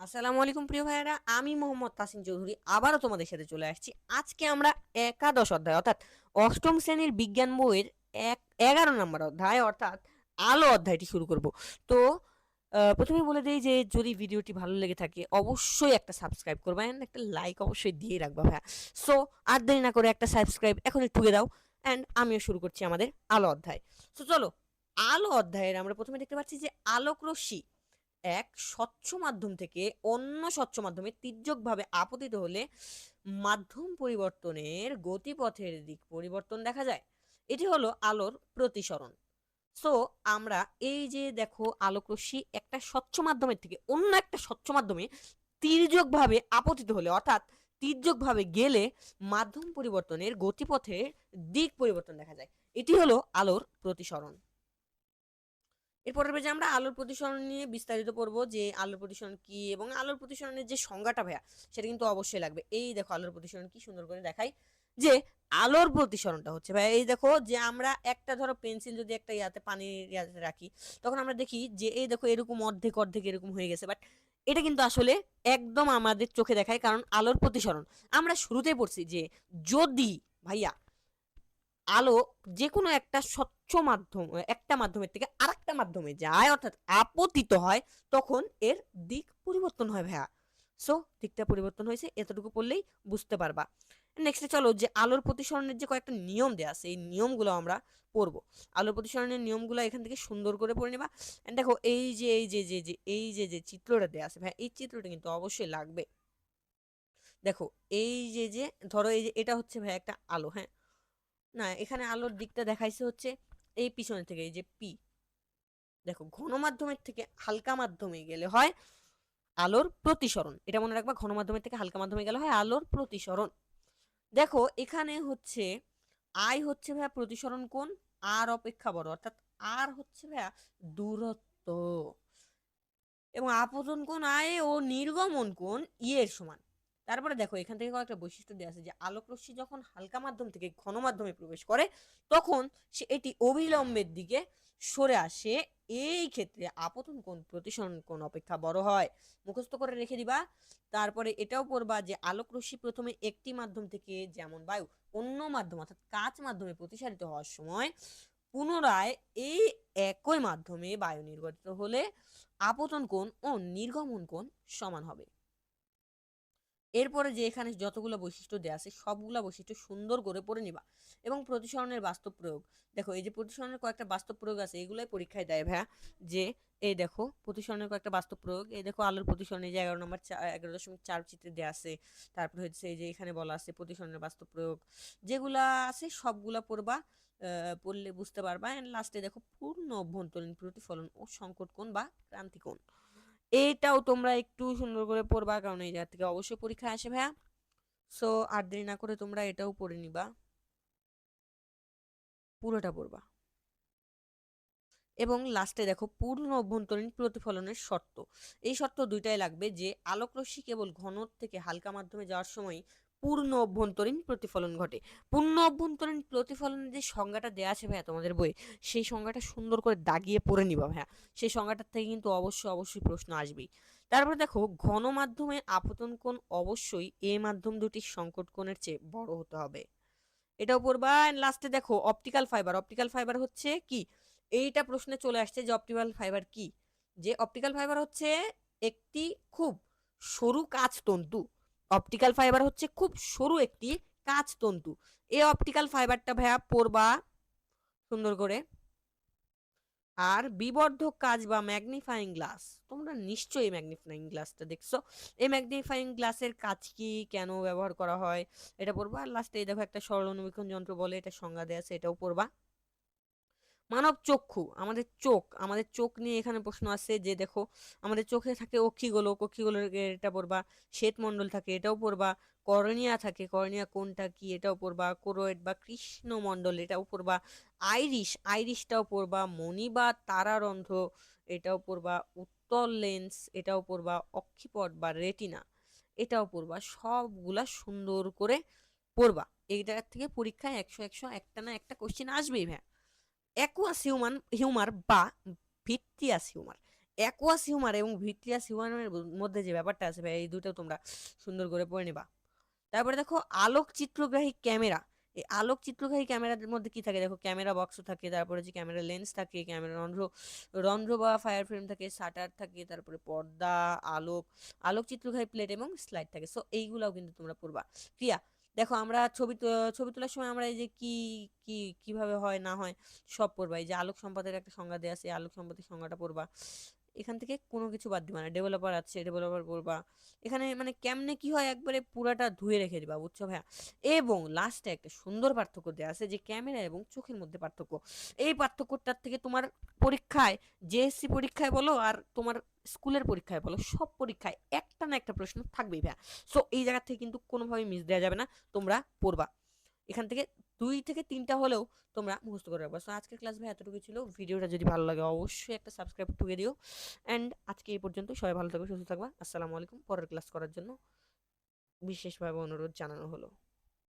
আসসালামু আলাইকুম প্রিয় ভাইয়েরা, আমি মোহাম্মদ তাসিন চৌধুরী আবারও তোমাদের সাথে চলে আসছি। আজকে আমরা একাদশ অধ্যায় অর্থাৎ অষ্টম শ্রেণীর বিজ্ঞান বইয়ের 11 নম্বর অধ্যায় অর্থাৎ আলো অধ্যায়টি শুরু করব। তো প্রথমে বলে দেই যে যদি ভিডিওটি ভালো লেগে থাকে অবশ্যই একটা সাবস্ক্রাইব করবা অ্যান্ড একটা লাইক অবশ্যই দিয়ে রাখবা ভাইয়া। সো আর দেরি না করে একটা সাবস্ক্রাইব এখনই ঠুকে দাও অ্যান্ড আমিও শুরু করছি আমাদের আলো অধ্যায়। তো চলো, আলো অধ্যায়ের আমরা প্রথমে দেখতে পাচ্ছি যে আলোক রশ্মি এক স্বচ্ছ মাধ্যম থেকে অন্য স্বচ্ছ মাধ্যমে তির্যকভাবে আপতিত হলে মাধ্যম পরিবর্তনের গতিপথের দিক পরিবর্তন দেখা যায়। এটি হলো আলোর প্রতিসরণ। সো আমরা এই যে দেখো, আলোকরশ্মি একটা স্বচ্ছ মাধ্যমের থেকে অন্য একটা স্বচ্ছ মাধ্যমে তির্যকভাবে আপতিত হলে অর্থাৎ তির্যকভাবে গেলে মাধ্যম পরিবর্তনের গতিপথের দিক পরিবর্তন দেখা যায়। এটি হলো আলোর প্রতিসরণ। এরপরের পেজে আমরা আলোর প্রতিসরণ নিয়ে বিস্তারিত পড়বো যে আলোর প্রতিসরণ কি এবং আলোর প্রতিসরণের যে সংজ্ঞাটা ভাইয়া সেটা কিন্তু অবশ্যই লাগবে। এই দেখো আলোর প্রতিসরণ কি সুন্দর করে দেখাই যে আলোর প্রতিসরণটা হচ্ছে ভাইয়া, এই দেখো যে আমরা একটা ধরো পেন্সিল যদি একটা ইয়াতে পানির ইয়াতে রাখি তখন আমরা দেখি যে এই দেখো এরকম অর্ধেক অর্ধেক এরকম হয়ে গেছে, বাট এটা কিন্তু আসলে একদম আমাদের চোখে দেখায় কারণ আলোর প্রতিসরণ আমরা শুরুতেই পড়ছি যে যদি ভাইয়া আলো যে কোনো একটা স্বচ্ছ মাধ্যম একটা মাধ্যমের থেকে আরেকটা মাধ্যমে যায় অর্থাৎ আপতিত হয় তখন এর দিক পরিবর্তন হয় ভাইয়া। সো দিকটা পরিবর্তন হয়েছে এতটুকু পড়লেই বুঝতে পারবা। নেক্সটে চলো যে আলোর প্রতিসরণের যে কয়েকটা নিয়ম দেওয়া আছে এই নিয়মগুলো আমরা পড়বো। আলোর প্রতিসরণের নিয়মগুলো এখান থেকে সুন্দর করে পড়ে নিবা। দেখো এই যে চিত্রটা দেওয়া আছে ভাই, এই চিত্রটা কিন্তু অবশ্যই লাগবে। দেখো এই যে ধরো এই যে এটা হচ্ছে ভাই একটা আলো, হ্যাঁ না এখানে আলোর দিকটা দেখাইছে হচ্ছে এই পিছনে থেকে, এই যে পি। দেখো ঘন মাধ্যমের থেকে হালকা মাধ্যমে গেলে হয় আলোর প্রতিসরণ, এটা মনে রাখবা, ঘন মাধ্যমের থেকে হালকা মাধ্যমে গেলে হয় আলোর প্রতিসরণ। দেখো এখানে হচ্ছে আই হচ্ছে ভাইয়া প্রতিসরণ কোণ আর অপেক্ষা বড়, অর্থাৎ আর হচ্ছে ভাইয়া দূরত্ব, এবং আপতন কোণ আয় ও নির্গমন কোণ ই এর সমান। তারপরে দেখো এখান থেকে কয়েকটা বৈশিষ্ট্য দেওয়া আছে যে আলোক রশ্মি যখন হালকা মাধ্যম থেকে ঘন মাধ্যমে প্রবেশ করে তখন সে এটি অবিলম্বের দিকে সরে আসে। এই ক্ষেত্রে আপতন কোণ প্রতিসরণ কোণ অপেক্ষা বড় হয়। মুখস্থ করে রেখে দিবা। তারপরে এটাও পড়বা যে আলোক রশ্মি প্রথমে একটি মাধ্যম থেকে যেমন বায়ু অন্য মাধ্যম অর্থাৎ কাচ মাধ্যমে প্রতিসারিত হওয়ার সময় পুনরায় এই একই মাধ্যমে বায়ু নির্গত হলে আপতন কোণ ও নির্গমন কোণ সমান হবে। এরপরে যে এখানে যতগুলো বৈশিষ্ট্য দেওয়া আছে সবগুলা বৈশিষ্ট্য সুন্দর করে পড়ে নিবা। এবং প্রতিসরণের বাস্তব প্রয়োগ, দেখো এই যে প্রতিসরণের কয়েকটা বাস্তব প্রয়োগ আছে এগুলাই পরীক্ষায় দেয় ভাইয়া। যে এই দেখো প্রতিসরণের কয়েকটা বাস্তব প্রয়োগ, এই দেখো আলোর প্রতিসরণ এই যে 11 নম্বর 11.4 চিত্রে দেওয়া আছে। তারপর হচ্ছে এই যে এখানে বলা আছে প্রতিসরণের বাস্তব প্রয়োগ, যেগুলা আছে সবগুলা পড়বা। পড়লে বুঝতে পারবা। এন্ড লাস্টে দেখো পূর্ণ অভ্যন্তরীণ প্রতিফলন ও সংকট কোণ বা ক্রান্তি কোণ, এইটাও তোমরা একটু সুন্দর করে পড়বা কারণ এই জায়গা থেকে অবশ্যই পরীক্ষা আসে ভাইয়া। সো আর দেরি না করে তোমরা এটাও পড়ে নিবা, পুরোটা পড়বা। এবং লাস্টে দেখো পূর্ণ অভ্যন্তরীণ প্রতিফলনের শর্ত, এই শর্ত দুইটাই লাগবে যে আলোকরশ্মি কেবল ঘন থেকে হালকা মাধ্যমে যাওয়ার সময় পূর্ণ অভ্যন্তরীণ প্রতিফলন ঘটে। পূর্ণ অভ্যন্তরীণ প্রতিফলনের যে সংজ্ঞাটা দেওয়া আছে ভাইয়া তোমাদের বই, সেই সংজ্ঞাটা সুন্দর করে দাগিয়ে পড়ে নিবা ভাইয়া। সেই সংজ্ঞাটার থেকে কিন্তু অবশ্যই অবশ্যই প্রশ্ন আসবেই। তারপরে দেখো ঘন মাধ্যমে আপতন কোণ অবশ্যই এ মাধ্যম দুটির সংকট কোণের চেয়ে বড় হতে হবে, এটাও পড়বা। লাস্টে দেখো অপটিক্যাল ফাইবার, অপটিক্যাল ফাইবার হচ্ছে কি, এইটা প্রশ্নে চলে আসছে যে অপটিক্যাল ফাইবার কি। যে অপটিক্যাল ফাইবার হচ্ছে একটি খুব সরু কাঁচ তন্তু, অপটিক্যাল ফাইবার হচ্ছে খুব সরু একটি কাঁচ তন্তু। এই অপটিক্যাল ফাইবারটা ভাইয়া পড়বা সুন্দর করে। আর বিবর্ধক কাঁচ বা ম্যাগনিফাইং গ্লাস, তোমরা নিশ্চয়ই ম্যাগনিফাইং গ্লাসটা দেখছো। এই ম্যাগনিফাইং গ্লাসের কাজ কি, কেন ব্যবহার করা হয়, এটা পড়বা। আর লাস্টে দেখো একটা সরল অনুবীক্ষণ যন্ত্র বলে এটা সংজ্ঞা দেওয়া আছে, এটাও পড়বা। মানব চক্ষু, আমাদের চোখ নিয়ে এখানে প্রশ্ন আছে যে দেখো আমাদের চোখে থাকে অক্ষিগোলক, অক্ষিগোলক এটা পড়বা। শ্বেতমণ্ডল থাকে, এটাও পড়বা। কর্নিয়া থাকে, কর্নিয়া কোনটা কি এটাও পড়বা। কোরোয়েড বা কৃষ্ণমণ্ডল এটাও পড়বা। আইরিশটাও পড়বা। মণি বা তারারন্ধ্র এটাও পড়বা। উত্তল লেন্স এটাও পড়বা। অক্ষিপট বা রেটিনা এটাও পড়বা। সবগুলা সুন্দর করে পড়বা। এইটা থেকে পরীক্ষায় 100 একটা না একটা কোশ্চেন আসবেই ভাই। অ্যাকুয়াস হিউমার বা ভিট্রিয়াস হিউমার, অ্যাকুয়াস হিউমার এবং ভিট্রিয়াস হিউমারের মধ্যে যে ব্যাপারটা আছে ভাই, এই দুটো তোমরা সুন্দর করে পড়ে নিবা। তারপরে দেখো আলোক চিত্রগ্রাহী ক্যামেরা। এই আলোক চিত্রগ্রাহী ক্যামেরার মধ্যে কি থাকে দেখো, ক্যামেরা বক্স থাকে, তারপরে যে ক্যামেরা লেন্স থাকে, ক্যামেরা রন্ধ্র রন্ধ্র বা ফায়ার ফ্রেম থাকে, শাটার থাকে, তারপরে পর্দা, আলোক, আলোক চিত্রগ্রাহী প্লেট এবং স্লাইড থাকে। সো এইগুলাও কিন্তু তোমরা পড়বা। ক্রিয়া, দেখো আমরা ছবি তোলার সময় আমরা এই যে কি কিভাবে হয় না হয় সব পড়বা। এই যে আলোক সম্পাদের একটা সংজ্ঞা দেওয়া আছে, আলোক সম্পাদের সংজ্ঞাটা পড়বা। এখান থেকে কোনো কিছু বাদ দিবা না। ডেভেলপার আছে, ডেভেলপার পড়বা। এখানে মানে কেমনে কি হয় একবারে পুরাটা ধুয়ে রেখে দিবা, বুঝছো ভাইয়া। এবং লাস্টে একটা সুন্দর পার্থক্য দেওয়া আছে, যে ক্যামেরা এবং চোখের মধ্যে পার্থক্য। এই পার্থক্যটার থেকে তোমার পরীক্ষায়, জেএসসি পরীক্ষায় বলো আর তোমার স্কুলের পরীক্ষায় বলো, সব পরীক্ষায় একটা না একটা প্রশ্ন থাকবেই ভাইয়া। সো এই জায়গা থেকে কিন্তু কোনোভাবেই মিস দেওয়া যাবে না, তোমরা পড়বা। এখান থেকে 2 থেকে 3টা হলেও তোমরা মুখস্থ করে রাখবা। সো আজকের ক্লাস ভাই এতটুকু ছিল। ভিডিওটা যদি ভালো লাগে অবশ্যই একটা সাবস্ক্রাইব ঠুকে দিও। অ্যান্ড আজকে এই পর্যন্ত, সবাই ভালো থাকবে, সুস্থ থাকবা। আসসালামু আলাইকুম। পরের ক্লাস করার জন্য বিশেষভাবে অনুরোধ জানানো হলো।